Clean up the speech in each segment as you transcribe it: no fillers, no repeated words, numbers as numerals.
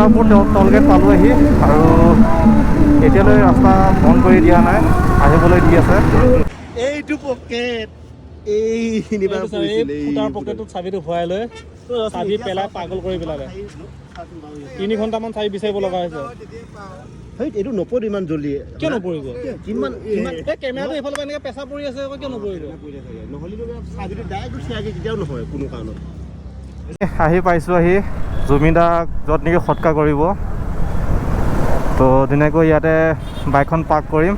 Sonapur tollgate পালোহি আৰু এতিয়ালৈ ৰাস্তা বন্ধ কৰি দিয়া নাই, আহিবলৈ দি আছে। এইটো পকেট ফুটাৰ পকেটত চাবিটো ভৰাই লৈ চাবি পেলাই পাগল কৰি পেলালে। 3 ঘণ্টামান চাবি বিচাৰিব লগা হৈছে। এইটো নপৰিব ইমান জল্দি। কিয় নপৰিব? কিমান কেমেৰাটো এইফালৰ পৰা এনেকৈ পেচা পৰি আছে, কিয় নপৰিব? নহ'লে চাবিটো ডাইৰেক্ট গুচি আগে কেতিয়াও নহয় কোনো কাৰণত। আহি পাইছোঁ আহি জুবিনদাক য'ত নেকি সৎকাৰ কৰিব, তো ধুনীয়াকৈ ইয়াতে বাইকখন পাৰ্ক কৰিম।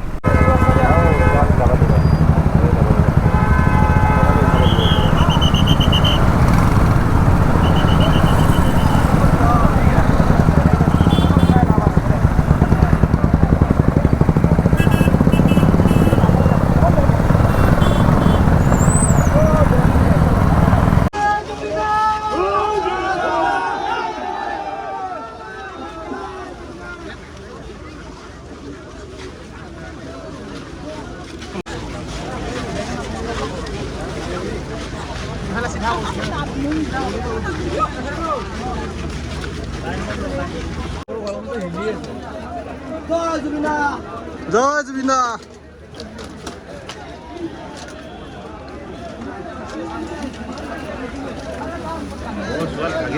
জয় জুবিনা।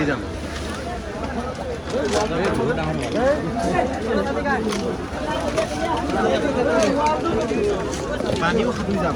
যাম পানীও খাবি যাম।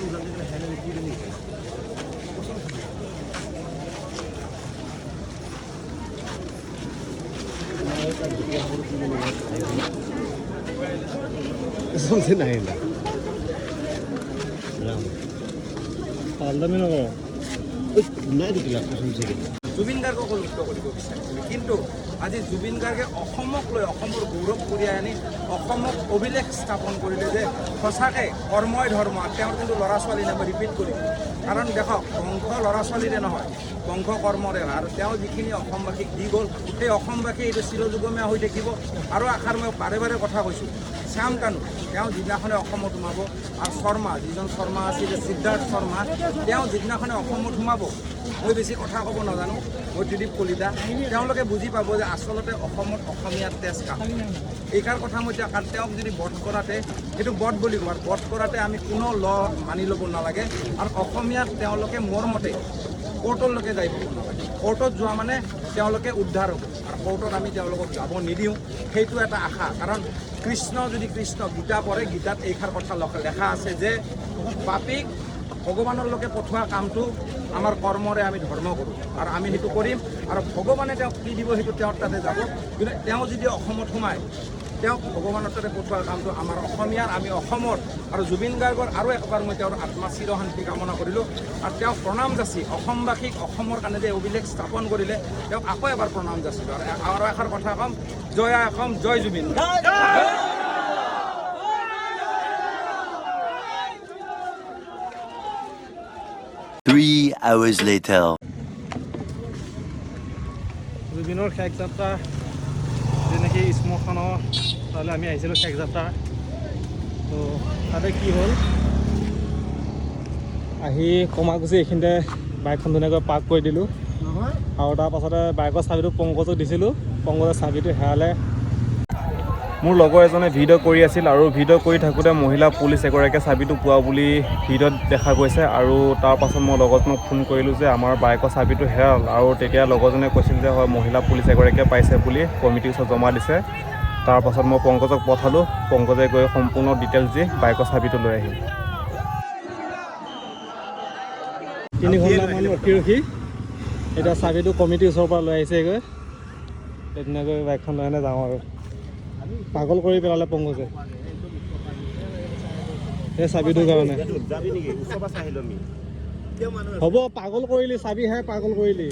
समझे नहीं ना পাল্টামি নকৰ नहीं दिखला कसम से জুবিন গাৰ্গক লুপ্ত কৰিব বিচাৰিছিলে কিন্তু আজি জুবিন গাৰ্গে অসমক লৈ অসমৰ গৌৰৱ কঢ়িয়াই আনি অসমক অভিলেখ স্থাপন কৰিলে যে সঁচাকৈ কৰ্মই ধৰ্ম তেওঁৰ কিন্তু ল'ৰা ছোৱালী নাই মই ৰিপিট কৰিম কাৰণ দেখক বংশ ল'ৰা ছোৱালীৰে নহয় বংশ কৰ্মৰে হয় আৰু তেওঁ যিখিনি অসমবাসীক দি গ'ল সেই অসমবাসী এইটো চিৰযুগমীয়া হৈ থাকিব আৰু আশাৰ মই বাৰে বাৰে কথা কৈছোঁ শ্যাম কানু তেওঁ যিদিনাখনে অসমত সোমাব আৰু শৰ্মা যিজন শৰ্মা আছিলে সিদ্ধাৰ্থ শৰ্মা তেওঁ যিদিনাখনে অসমত সোমাব মই বেছি কথা ক'ব নাজানো মই ত্ৰিদীপ কলিতা তেওঁলোকে বুজি পাব যে আচলতে অসমত অসমীয়াৰ তেজ কাম এইষাৰ কথা মই এতিয়া কাৰণ তেওঁক যদি বধ কৰাতে সেইটো বধ বুলি কওঁ আৰু বধ কৰাতে আমি কোনো ল মানি ল'ব নালাগে আৰু অসমীয়াত তেওঁলোকে মোৰ মতে কোৰ্টলৈকে যাই পাব নালাগে কোৰ্টত যোৱা মানে তেওঁলোকে উদ্ধাৰ হ'ব আৰু কোৰ্টত আমি তেওঁলোকক যাব নিদিওঁ সেইটো এটা আশা কাৰণ কৃষ্ণ যদি কৃষ্ণ গীতা পঢ়ে গীতাত এইষাৰ কথা লেখা আছে যে পাপীক ভগৱানলৈকে পঠোৱা কামটো আমাৰ কৰ্মৰে আমি ধৰ্ম কৰোঁ আৰু আমি সেইটো কৰিম আৰু ভগৱানে তেওঁক কি দিব সেইটো তেওঁৰ তাতে যাব কিন্তু তেওঁ যদি অসমত সোমায় তেওঁক ভগৱানৰ তাতে পঠোৱাৰ কামটো আমাৰ অসমীয়াৰ আমি অসমৰ আৰু জুবিন গাৰ্গৰ আৰু একবাৰ মই তেওঁৰ আত্মা চিৰশান্তি কামনা কৰিলোঁ আৰু তেওঁক প্ৰণাম যাচি অসমবাসীক অসমৰ কাৰণে যে অভিলেখ স্থাপন কৰিলে তেওঁক আকৌ এবাৰ প্ৰণাম যাচিলোঁ আৰু এষাৰ কথা ক'ম জয় অসম জয় জুবিন 3 hours later. জুবিনৰ শেষ যাত্ৰা যেনেকৈ শ্মশানৰ তালৈ আমি আহিছিলোঁ শেষ যাত্ৰা তো তাতে কি হ'ল আহি কমাকুছি এইখিনিতে বাইকখন ধুনীয়াকৈ পাৰ্ক কৰি দিলোঁ আৰু তাৰ পাছতে বাইকৰ চাবিটো পংকজক দিছিলোঁ পংকজৰ চাবিটো হেৰালে মোৰ লগৰ এজনে ভিডিঅ' কৰি আছিল আৰু ভিডিঅ' কৰি থাকোঁতে মহিলা পুলিচ এগৰাকীয়ে চাবিটো পোৱা বুলি ভিডিঅ'ত দেখা গৈছে আৰু তাৰ পাছত মই লগৰজনক ফোন কৰিলোঁ যে আমাৰ বাইকৰ চাবিটো হেৰাল আৰু তেতিয়া লগৰজনে কৈছিল যে হয় মহিলা পুলিচ এগৰাকীয়ে পাইছে বুলি কমিটিৰ ওচৰত জমা দিছে তাৰ পাছত মই পংকজক পঠালোঁ পংকজে গৈ সম্পূৰ্ণ ডিটেইলছ দি বাইকৰ চাবিটো লৈ আহিল 3 ঘণ্টামান ৰখি এতিয়া চাবিটো কমিটিৰ ওচৰৰ পৰা লৈ আহিছেগৈ তেনেকৈ বাইকখন লৈ আনে যাওঁ আৰু পাগল কৰি পেলালে পংকজে এই চাবিটোৰ কাৰণে যাবি নেকি ওচৰ পৰা চাই লমি হ'ব পাগল কৰিলি চাবিহে পাগল কৰিলি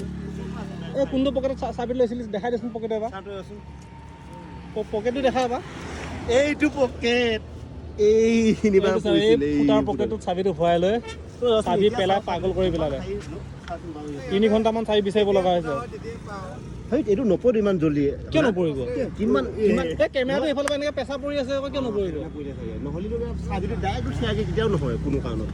এই কোনটো পকেটত চাবি লৈছিলি দেখাই দেচোন পকেট এবাৰ পকেটটো দেখা এবাৰ এইটো পকেট এইখিনি বা ফুটাৰ পকেটটোত চাবিটো ভৰাই লৈ চাবি পেলাই পাগল কৰি পেলালে 3 ঘণ্টামান চাবি বিচাৰিব লগা হৈছে এইটো নপৰিব ইমান জল্দি কিয় নপৰিব কিমান এই কেমেৰাটো এইফালৰ পৰা এনেকৈ পেচা পৰি আছে আকৌ কিয় নপৰিব নহ'লে চাবিটো ডাইৰেক্ট চিয়াগে কেতিয়াও নহয় কোনো কাৰণত